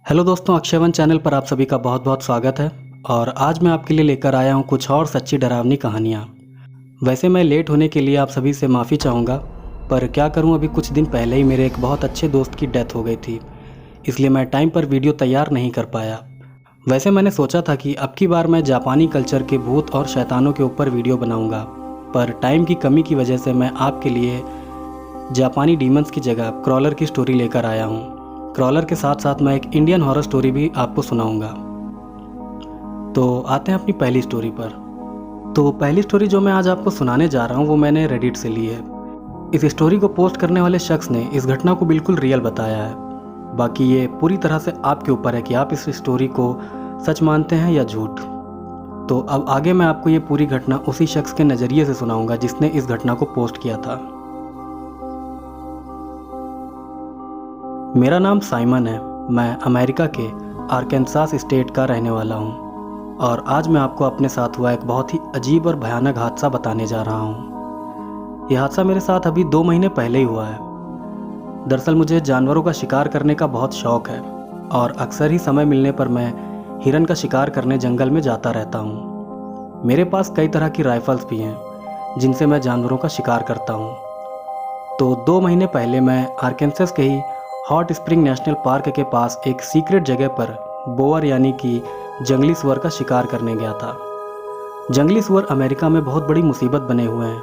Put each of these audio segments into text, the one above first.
Hello दोस्तों, अक्षयवन channel पर आप सभी का बहुत बहुत स्वागत है। और आज मैं आपके लिए लेकर आया हूँ कुछ और सच्ची डरावनी कहानियाँ। वैसे मैं लेट होने के लिए आप सभी से माफ़ी चाहूँगा, पर क्या करूँ, अभी कुछ दिन पहले ही मेरे एक बहुत अच्छे दोस्त की डेथ हो गई थी, इसलिए मैं टाइम पर वीडियो तैयार नहीं कर पाया। वैसे मैंने सोचा था कि अब की बार मैं जापानी कल्चर के भूत और शैतानों के ऊपर वीडियो बनाऊँगा, पर टाइम की कमी की वजह से मैं आपके लिए जापानी डीमंस की जगह क्रॉलर की स्टोरी लेकर आया हूँ। क्रॉलर के साथ साथ मैं एक इंडियन हॉरर स्टोरी भी आपको सुनाऊंगा। तो आते हैं अपनी पहली स्टोरी पर। तो पहली स्टोरी जो मैं आज आपको सुनाने जा रहा हूँ वो मैंने रेडिट से ली है। इस स्टोरी को पोस्ट करने वाले शख्स ने इस घटना को बिल्कुल रियल बताया है। बाकी ये पूरी तरह से आपके ऊपर है कि आप इस स्टोरी को सच मानते हैं या झूठ। तो अब आगे मैं आपको ये पूरी घटना उसी शख्स के नज़रिए से सुनाऊंगा जिसने इस घटना को पोस्ट किया था। मेरा नाम साइमन है। मैं अमेरिका के आर्कांसास स्टेट का रहने वाला हूँ और आज मैं आपको अपने साथ हुआ एक बहुत ही अजीब और भयानक हादसा बताने जा रहा हूँ। यह हादसा मेरे साथ अभी 2 महीने पहले ही हुआ है। दरअसल मुझे जानवरों का शिकार करने का बहुत शौक़ है और अक्सर ही समय मिलने पर मैं हिरन का शिकार करने जंगल में जाता रहता हूँ। मेरे पास कई तरह की राइफल्स भी हैं जिनसे मैं जानवरों का शिकार करता हूँ। तो 2 महीने पहले मैं आर्कांसास के ही हॉट स्प्रिंग नेशनल पार्क के पास एक सीक्रेट जगह पर बोअर यानी कि जंगली सुअर का शिकार करने गया था। जंगली सुअर अमेरिका में बहुत बड़ी मुसीबत बने हुए हैं,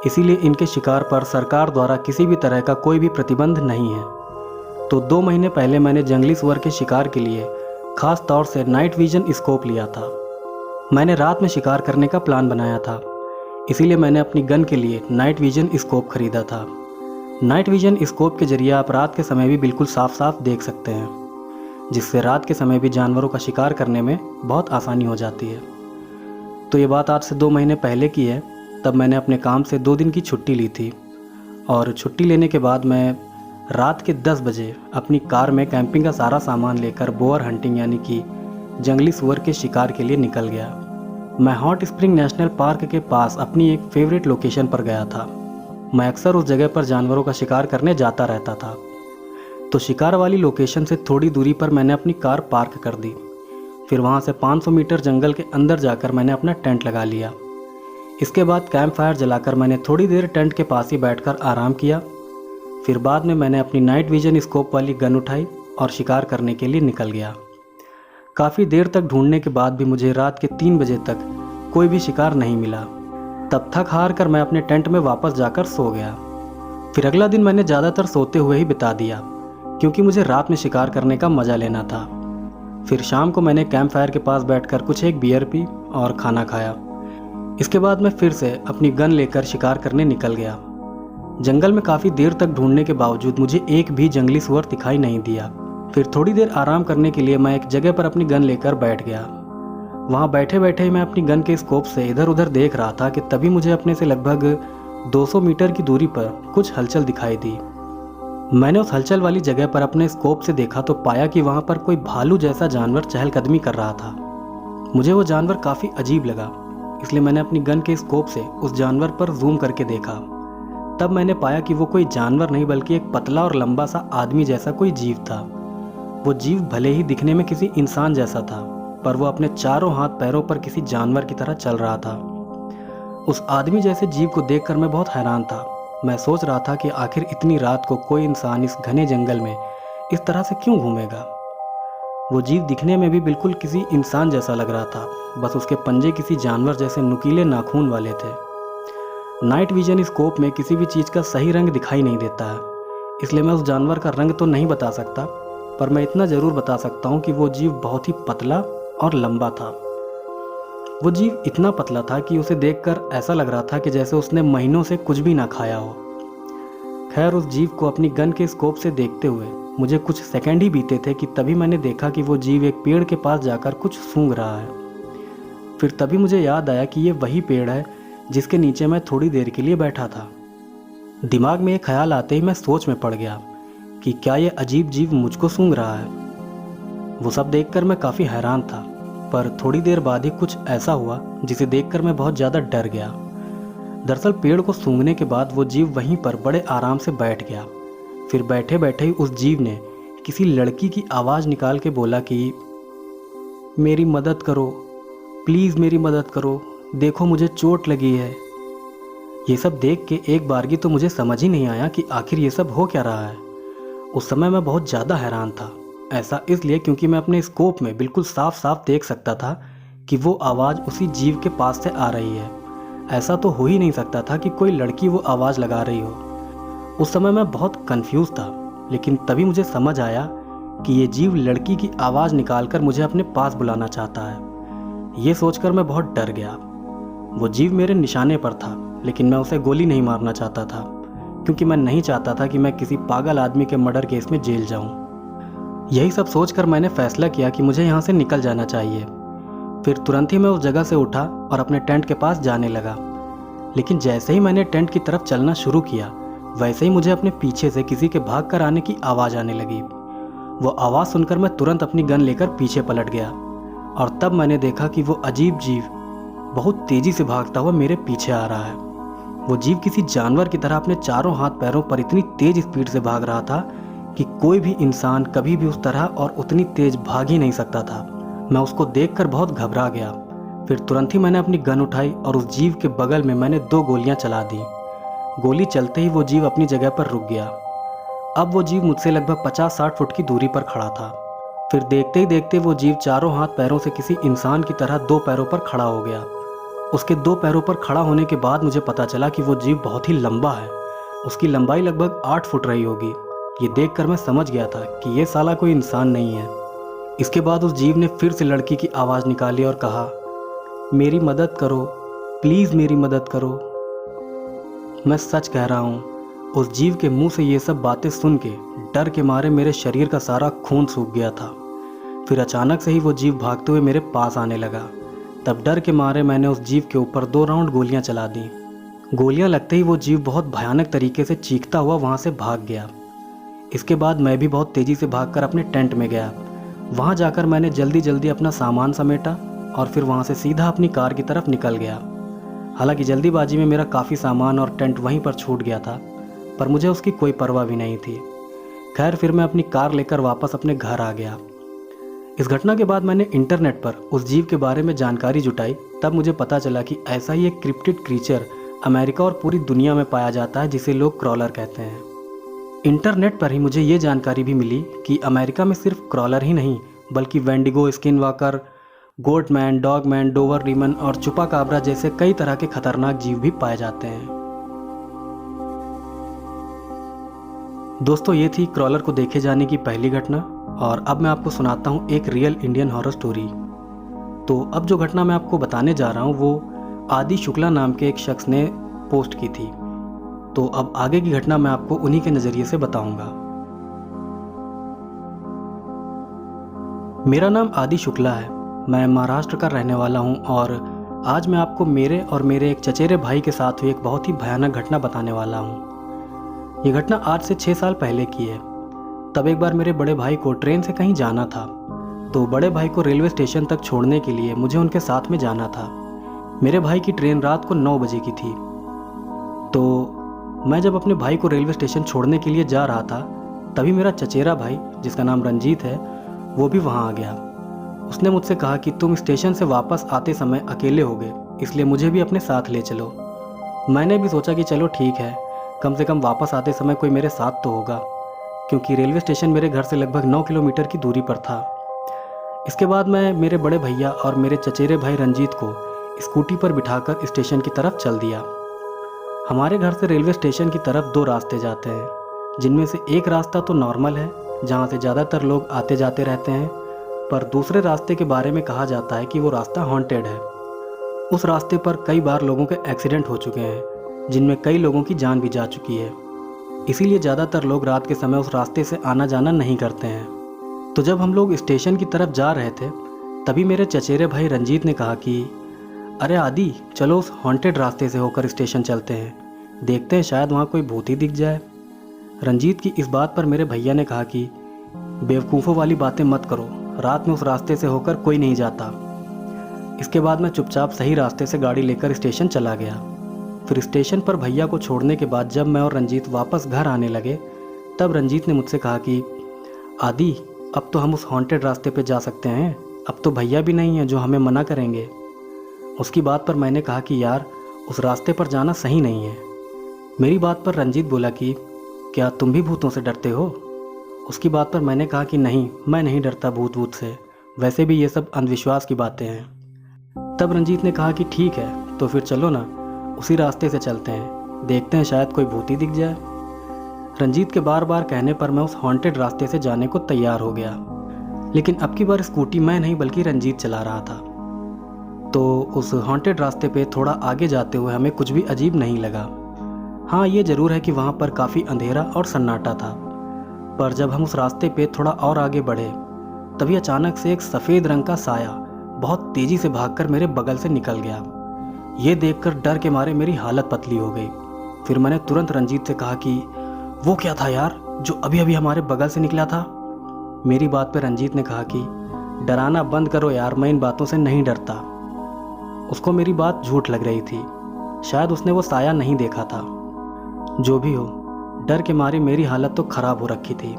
इसीलिए इनके शिकार पर सरकार द्वारा किसी भी तरह का कोई भी प्रतिबंध नहीं है। तो 2 महीने पहले मैंने जंगली सुअर के शिकार के लिए खास तौर से नाइट विजन स्कोप लिया था। मैंने रात में शिकार करने का प्लान बनाया था, इसीलिए मैंने अपनी गन के लिए नाइट विजन स्कोप खरीदा था। नाइट विजन स्कोप के जरिए आप रात के समय भी बिल्कुल साफ साफ देख सकते हैं, जिससे रात के समय भी जानवरों का शिकार करने में बहुत आसानी हो जाती है। तो ये बात आज से 2 महीने पहले की है। तब मैंने अपने काम से 2 दिन की छुट्टी ली थी और छुट्टी लेने के बाद मैं रात के 10 बजे अपनी कार में कैंपिंग का सारा सामान लेकर बोअर हंटिंग यानी कि जंगली सुअर के शिकार के लिए निकल गया। मैं हॉट स्प्रिंग नेशनल पार्क के पास अपनी एक फेवरेट लोकेशन पर गया था। मैं अक्सर उस जगह पर जानवरों का शिकार करने जाता रहता था। तो शिकार वाली लोकेशन से थोड़ी दूरी पर मैंने अपनी कार पार्क कर दी। फिर वहाँ से 500 मीटर जंगल के अंदर जाकर मैंने अपना टेंट लगा लिया। इसके बाद कैंप फायर जलाकर मैंने थोड़ी देर टेंट के पास ही बैठकर आराम किया। फिर बाद में मैंने अपनी नाइट विजन स्कोप वाली गन उठाई और शिकार करने के लिए निकल गया। काफ़ी देर तक ढूंढने के बाद भी मुझे रात के 3 बजे तक कोई भी शिकार नहीं मिला। तब थक हार कर मैं अपने टेंट में वापस जाकर सो गया। फिर अगला दिन मैंने ज़्यादातर सोते हुए ही बिता दिया, क्योंकि मुझे रात में शिकार करने का मज़ा लेना था। फिर शाम को मैंने कैंप फायर के पास बैठकर कुछ एक बियर पी और खाना खाया। इसके बाद मैं फिर से अपनी गन लेकर शिकार करने निकल गया। जंगल में काफ़ी देर तक ढूंढने के बावजूद मुझे एक भी जंगली सुअर दिखाई नहीं दिया। फिर थोड़ी देर आराम करने के लिए मैं एक जगह पर अपनी गन लेकर बैठ गया। वहाँ बैठे बैठे ही मैं अपनी गन के स्कोप से इधर उधर देख रहा था कि तभी मुझे अपने से लगभग 200 मीटर की दूरी पर कुछ हलचल दिखाई दी। मैंने उस हलचल वाली जगह पर अपने स्कोप से देखा तो पाया कि वहाँ पर कोई भालू जैसा जानवर चहलकदमी कर रहा था। मुझे वो जानवर काफ़ी अजीब लगा, इसलिए मैंने अपनी गन के स्कोप से उस जानवर पर जूम करके देखा। तब मैंने पाया कि वो कोई जानवर नहीं बल्कि एक पतला और लंबा सा आदमी जैसा कोई जीव था। वो जीव भले ही दिखने में किसी इंसान जैसा था, पर वो अपने चारों हाथ पैरों पर किसी जानवर की तरह चल रहा था। उस आदमी जैसे जीव को देखकर मैं बहुत हैरान था। मैं सोच रहा था कि आखिर इतनी रात को कोई इंसान इस घने जंगल में इस तरह से क्यों घूमेगा। वो जीव दिखने में भी बिल्कुल किसी इंसान जैसा लग रहा था, बस उसके पंजे किसी जानवर जैसे नुकीले नाखून वाले थे। नाइट विजन स्कोप में किसी भी चीज़ का सही रंग दिखाई नहीं देता है, इसलिए मैं उस जानवर का रंग तो नहीं बता सकता, पर मैं इतना ज़रूर बता सकता हूँ कि वो जीव बहुत ही पतला और लंबा था। वो जीव इतना पतला था कि उसे देखकर ऐसा लग रहा था कि जैसे उसने महीनों से कुछ भी ना खाया हो। खैर, उस जीव को अपनी गन के स्कोप से देखते हुए मुझे कुछ सेकंड ही बीते थे कि तभी मैंने देखा कि वो जीव एक पेड़ के पास जाकर कुछ सूंघ रहा है। फिर तभी मुझे याद आया कि ये वही पेड़ है जिसके नीचे मैं थोड़ी देर के लिए बैठा था। दिमाग में ये ख्याल आते ही मैं सोच में पड़ गया कि क्या ये अजीब जीव मुझको सूंघ रहा है। वो सब देखकर मैं काफ़ी हैरान था, पर थोड़ी देर बाद ही कुछ ऐसा हुआ जिसे देखकर मैं बहुत ज़्यादा डर गया। दरअसल पेड़ को सूंघने के बाद वो जीव वहीं पर बड़े आराम से बैठ गया। फिर बैठे बैठे ही उस जीव ने किसी लड़की की आवाज़ निकाल के बोला कि मेरी मदद करो, प्लीज़ मेरी मदद करो, देखो मुझे चोट लगी है। ये सब देख के एक बारगी तो मुझे समझ ही नहीं आया कि आखिर ये सब हो क्या रहा है। उस समय मैं बहुत ज़्यादा हैरान था। ऐसा इसलिए क्योंकि मैं अपने स्कोप में बिल्कुल साफ साफ देख सकता था कि वो आवाज़ उसी जीव के पास से आ रही है। ऐसा तो हो ही नहीं सकता था कि कोई लड़की वो आवाज़ लगा रही हो। उस समय मैं बहुत कंफ्यूज था, लेकिन तभी मुझे समझ आया कि ये जीव लड़की की आवाज़ निकालकर मुझे अपने पास बुलाना चाहता है। ये सोचकर मैं बहुत डर गया। वो जीव मेरे निशाने पर था, लेकिन मैं उसे गोली नहीं मारना चाहता था, क्योंकि मैं नहीं चाहता था कि मैं किसी पागल आदमी के मर्डर केस में जेल जाऊं। यही सब सोचकर मैंने फैसला किया कि मुझे यहाँ से निकल जाना चाहिए। फिर तुरंत ही मैं उस जगह से उठा और अपने टेंट के पास जाने लगा। लेकिन जैसे ही मैंने टेंट की तरफ चलना शुरू किया, वैसे ही मुझे अपने पीछे से किसी के भाग कर आने की आवाज़ आने लगी। वो आवाज़ सुनकर मैं तुरंत अपनी गन लेकर पीछे पलट गया, और तब मैंने देखा कि वो अजीब जीव बहुत तेज़ी से भागता हुआ मेरे पीछे आ रहा है। वो जीव किसी जानवर की तरह अपने चारों हाथ पैरों पर इतनी तेज स्पीड से भाग रहा था कि कोई भी इंसान कभी भी उस तरह और उतनी तेज भाग ही नहीं सकता था। मैं उसको देखकर बहुत घबरा गया। फिर तुरंत ही मैंने अपनी गन उठाई और उस जीव के बगल में मैंने 2 गोलियां चला दी। गोली चलते ही वो जीव अपनी जगह पर रुक गया। अब वो जीव मुझसे लगभग 50-60 फुट की दूरी पर खड़ा था। फिर देखते ही देखते वो जीव चारों हाथ पैरों से किसी इंसान की तरह 2 पैरों पर खड़ा हो गया। उसके 2 पैरों पर खड़ा होने के बाद मुझे पता चला कि वो जीव बहुत ही लंबा है। उसकी लंबाई लगभग 8 फुट रही होगी। ये देखकर मैं समझ गया था कि ये साला कोई इंसान नहीं है। इसके बाद उस जीव ने फिर से लड़की की आवाज़ निकाली और कहा, मेरी मदद करो, प्लीज़ मेरी मदद करो। मैं सच कह रहा हूँ, उस जीव के मुंह से ये सब बातें सुन के डर के मारे मेरे शरीर का सारा खून सूख गया था। फिर अचानक से ही वो जीव भागते हुए मेरे पास आने लगा। तब डर के मारे मैंने उस जीव के ऊपर 2 राउंड गोलियां चला दी। गोलियां लगते ही वो जीव बहुत भयानक तरीके से चीखता हुआ वहां से भाग गया। इसके बाद मैं भी बहुत तेज़ी से भागकर अपने टेंट में गया। वहां जाकर मैंने जल्दी जल्दी अपना सामान समेटा और फिर वहां से सीधा अपनी कार की तरफ निकल गया। हालांकि जल्दीबाजी में मेरा काफ़ी सामान और टेंट वहीं पर छूट गया था, पर मुझे उसकी कोई परवाह भी नहीं थी। खैर, फिर मैं अपनी कार लेकर वापस अपने घर आ गया। इस घटना के बाद मैंने इंटरनेट पर उस जीव के बारे में जानकारी जुटाई। तब मुझे पता चला कि ऐसा ही एक क्रिप्टिड क्रीचर अमेरिका और पूरी दुनिया में पाया जाता है, जिसे लोग क्रॉलर कहते हैं। इंटरनेट पर ही मुझे ये जानकारी भी मिली कि अमेरिका में सिर्फ क्रॉलर ही नहीं, बल्कि वेंडिगो, स्किनवॉकर, गोटमैन, डॉगमैन, डोवर रीमन और चुपाकाब्रा जैसे कई तरह के खतरनाक जीव भी पाए जाते हैं। दोस्तों, ये थी क्रॉलर को देखे जाने की पहली घटना, और अब मैं आपको सुनाता हूँ एक रियल इंडियन हॉरर स्टोरी। तो अब जो घटना मैं आपको बताने जा रहा हूँ वो आदि शुक्ला नाम के एक शख्स ने पोस्ट की थी। तो अब आगे की घटना मैं आपको उन्हीं के नज़रिए से बताऊंगा। मेरा नाम आदि शुक्ला है। मैं महाराष्ट्र का रहने वाला हूं, और आज मैं आपको मेरे और मेरे एक चचेरे भाई के साथ हुई एक बहुत ही भयानक घटना बताने वाला हूं। ये घटना आज से 6 साल पहले की है। तब एक बार मेरे बड़े भाई को ट्रेन से कहीं जाना था, तो बड़े भाई को रेलवे स्टेशन तक छोड़ने के लिए मुझे उनके साथ में जाना था। मेरे भाई की ट्रेन रात को 9 बजे की थी। तो मैं जब अपने भाई को रेलवे स्टेशन छोड़ने के लिए जा रहा था, तभी मेरा चचेरा भाई, जिसका नाम रंजीत है, वो भी वहाँ आ गया। उसने मुझसे कहा कि तुम स्टेशन से वापस आते समय अकेले होगे, इसलिए मुझे भी अपने साथ ले चलो। मैंने भी सोचा कि चलो ठीक है, कम से कम वापस आते समय कोई मेरे साथ तो होगा, क्योंकि रेलवे स्टेशन मेरे घर से लगभग 9 किलोमीटर की दूरी पर था। इसके बाद मैं मेरे बड़े भैया और मेरे चचेरे भाई रंजीत को स्कूटी पर बिठाकर स्टेशन की तरफ चल दिया। हमारे घर से रेलवे स्टेशन की तरफ 2 रास्ते जाते हैं, जिनमें से एक रास्ता तो नॉर्मल है, जहाँ से ज़्यादातर लोग आते जाते रहते हैं, पर दूसरे रास्ते के बारे में कहा जाता है कि वो रास्ता हॉन्टेड है। उस रास्ते पर कई बार लोगों के एक्सीडेंट हो चुके हैं, जिनमें कई लोगों की जान भी जा चुकी है। इसीलिए ज़्यादातर लोग रात के समय उस रास्ते से आना जाना नहीं करते हैं। तो जब हम लोग स्टेशन की तरफ जा रहे थे, तभी मेरे चचेरे भाई रंजीत ने कहा कि अरे आदि, चलो उस हॉन्टेड रास्ते से होकर स्टेशन चलते हैं, देखते हैं शायद वहाँ कोई भूत ही दिख जाए। रंजीत की इस बात पर मेरे भैया ने कहा कि बेवकूफ़ों वाली बातें मत करो, रात में उस रास्ते से होकर कोई नहीं जाता। इसके बाद मैं चुपचाप सही रास्ते से गाड़ी लेकर स्टेशन चला गया। फिर स्टेशन पर भैया को छोड़ने के बाद जब मैं और रंजीत वापस घर आने लगे, तब रंजीत ने मुझसे कहा कि आदि, अब तो हम उस हॉन्टेड रास्ते पे जा सकते हैं, अब तो भैया भी नहीं हैं जो हमें मना करेंगे। उसकी बात पर मैंने कहा कि यार उस रास्ते पर जाना सही नहीं है। मेरी बात पर रंजीत बोला कि क्या तुम भी भूतों से डरते हो? उसकी बात पर मैंने कहा कि नहीं, मैं नहीं डरता भूत वूत से, वैसे भी ये सब अंधविश्वास की बातें हैं। तब रंजीत ने कहा कि ठीक है, तो फिर चलो ना, उसी रास्ते से चलते हैं, देखते हैं शायद कोई भूत ही दिख जाए। रंजीत के बार बार कहने पर मैं उस हॉन्टेड रास्ते से जाने को तैयार हो गया, लेकिन अब की बार स्कूटी मैं नहीं बल्कि रंजीत चला रहा था। तो उस हॉन्टेड रास्ते पे थोड़ा आगे जाते हुए हमें कुछ भी अजीब नहीं लगा। हाँ, ये ज़रूर है कि वहाँ पर काफ़ी अंधेरा और सन्नाटा था। पर जब हम उस रास्ते पे थोड़ा और आगे बढ़े, तभी अचानक से एक सफ़ेद रंग का साया बहुत तेज़ी से भागकर मेरे बगल से निकल गया। ये देखकर डर के मारे मेरी हालत पतली हो गई। फिर मैंने तुरंत रंजीत से कहा कि वो क्या था यार जो अभी अभी हमारे बगल से निकला था? मेरी बात पे रंजीत ने कहा कि डराना बंद करो यार, मैं इन बातों से नहीं डरता। उसको मेरी बात झूठ लग रही थी, शायद उसने वो साया नहीं देखा था। जो भी हो, डर के मारे मेरी हालत तो ख़राब हो रखी थी।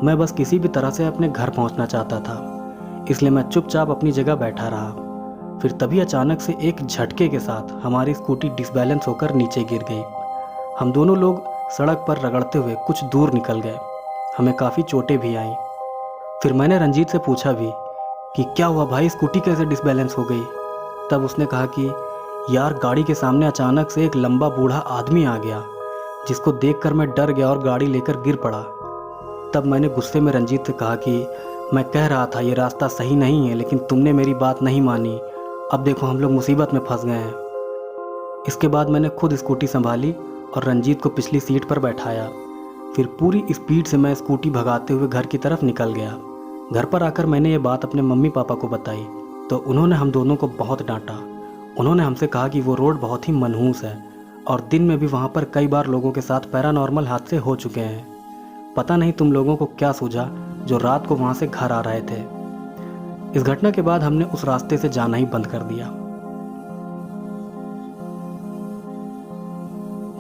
मैं बस किसी भी तरह से अपने घर पहुंचना चाहता था, इसलिए मैं चुपचाप अपनी जगह बैठा रहा। फिर तभी अचानक से एक झटके के साथ हमारी स्कूटी डिसबैलेंस होकर नीचे गिर गई। हम दोनों लोग सड़क पर रगड़ते हुए कुछ दूर निकल गए। हमें काफ़ी चोटें भी आईं। फिर मैंने रंजीत से पूछा भी कि क्या हुआ भाई, स्कूटी कैसे डिसबैलेंस हो गई? तब उसने कहा कि यार गाड़ी के सामने अचानक से एक लंबा बूढ़ा आदमी आ गया, जिसको देखकर मैं डर गया और गाड़ी लेकर गिर पड़ा। तब मैंने गुस्से में रंजीत से कहा कि मैं कह रहा था ये रास्ता सही नहीं है, लेकिन तुमने मेरी बात नहीं मानी, अब देखो हम लोग मुसीबत में फंस गए हैं। इसके बाद मैंने खुद स्कूटी संभाली और रंजीत को पिछली सीट पर बैठाया। फिर पूरी स्पीड से मैं स्कूटी भगाते हुए घर की तरफ निकल गया। घर पर आकर मैंने ये बात अपने मम्मी पापा को बताई, तो उन्होंने हम दोनों को बहुत डांटा। उन्होंने हमसे कहा कि वो रोड बहुत ही मनहूस है और दिन में भी वहाँ पर कई बार लोगों के साथ पैरानॉर्मल हादसे हो चुके हैं। पता नहीं तुम लोगों को क्या सूझा जो रात को वहाँ से घर आ रहे थे। इस घटना के बाद हमने उस रास्ते से जाना ही बंद कर दिया।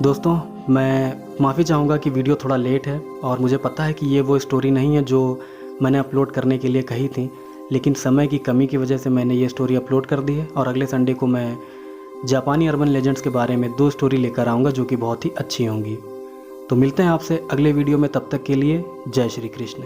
दोस्तों, मैं माफ़ी चाहूँगा कि वीडियो थोड़ा लेट है और मुझे पता है कि ये वो स्टोरी नहीं है जो मैंने अपलोड करने के लिए कही थी, लेकिन समय की कमी की वजह से मैंने ये स्टोरी अपलोड कर दी है। और अगले संडे को मैं जापानी अर्बन लेजेंड्स के बारे में 2 स्टोरी लेकर आऊँगा जो कि बहुत ही अच्छी होंगी। तो मिलते हैं आपसे अगले वीडियो में, तब तक के लिए जय श्री कृष्ण।